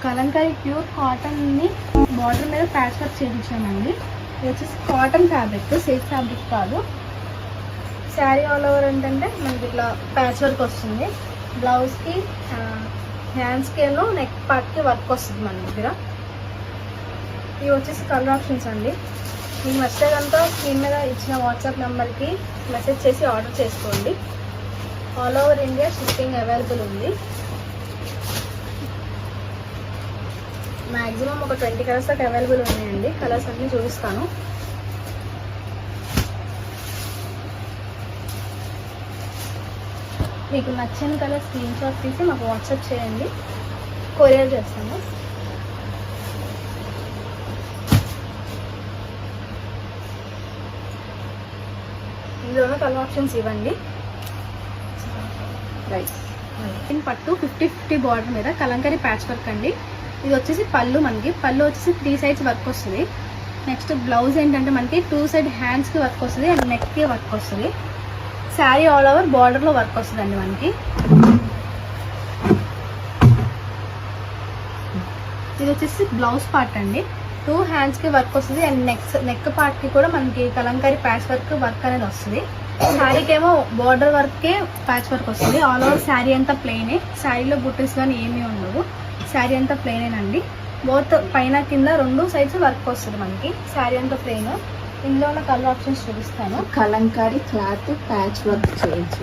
Kalamkari pure కాటన్ని border మీద patch work చేయించామండి. ఇది వచ్చేసి కాటన్ ఫ్యాబ్రిక్, సిల్క్ ఫ్యాబ్రిక్ కాదు. శారీ ఆల్ ఓవర్ ఏంటంటే మనకి ఇట్లా ప్యాచ్ వర్క్ వస్తుంది. బ్లౌజ్కి హ్యాండ్స్కి నెక్ పార్ట్కి వర్క్ వస్తుంది మన దగ్గర. ఇవి వచ్చేసి కలర్ ఆప్షన్స్ అండి. మీకు నచ్చితే కనుక స్క్రీన్ మీద ఇచ్చిన వాట్సాప్ నెంబర్కి మెసేజ్ చేసి ఆర్డర్ చేసుకోండి. All over India shipping available ఉంది. మ్యాక్సిమం ఒక 20 కలర్స్ దాకా అవైలబుల్ ఉన్నాయండి. కలర్స్ అన్నీ చూపిస్తాను. మీకు నచ్చిన కలర్ స్క్రీన్ షాట్ తీసి మాకు వాట్సాప్ చేయండి, కొరియర్ చేస్తాము. ఇందులో కలర్ ఆప్షన్స్ ఇవ్వండి. రైట్ పట్టు 50-50 బార్డర్ మీద కలంకారీ ప్యాచ్ వర్క్ అండి. ఇది వచ్చేసి పళ్ళు, మనకి పళ్ళు వచ్చేసి 3 సైడ్స్ వర్క్ వస్తుంది. నెక్స్ట్ బ్లౌజ్ ఏంటంటే మనకి 2 సైడ్ హ్యాండ్స్కి వర్క్ వస్తుంది అండ్ నెక్కి వర్క్ వస్తుంది. శారీ ఆల్ ఓవర్ బార్డర్లో వర్క్ వస్తుందండి మనకి. ఇది వచ్చేసి బ్లౌజ్ పార్ట్ అండి. 2 హ్యాండ్స్కి వర్క్ వస్తుంది అండ్ నెక్ పార్ట్కి కూడా మనకి కలంకారీ ప్యాచ్ వర్క్ అనేది వస్తుంది. శారీకి ఏమో బార్డర్ వర్కే ప్యాచ్ వర్క్ వస్తుంది. ఆల్ ఓవర్ శారీ అంతా ప్లెయినే. శారీలో బుట్టెస్ కానీ ఏమీ ఉండవు. శారీ అంతా ప్లెయినేనండి. బోత్ పైన కింద 2 సైడ్స్ వర్క్ వస్తుంది మనకి. శారీ అంతా ప్లెయిన్. ఇందులో ఉన్న కలర్ ఆప్షన్స్ చూపిస్తాను. కలంకారీ క్లాత్ ప్యాచ్ వర్క్ చేయించు.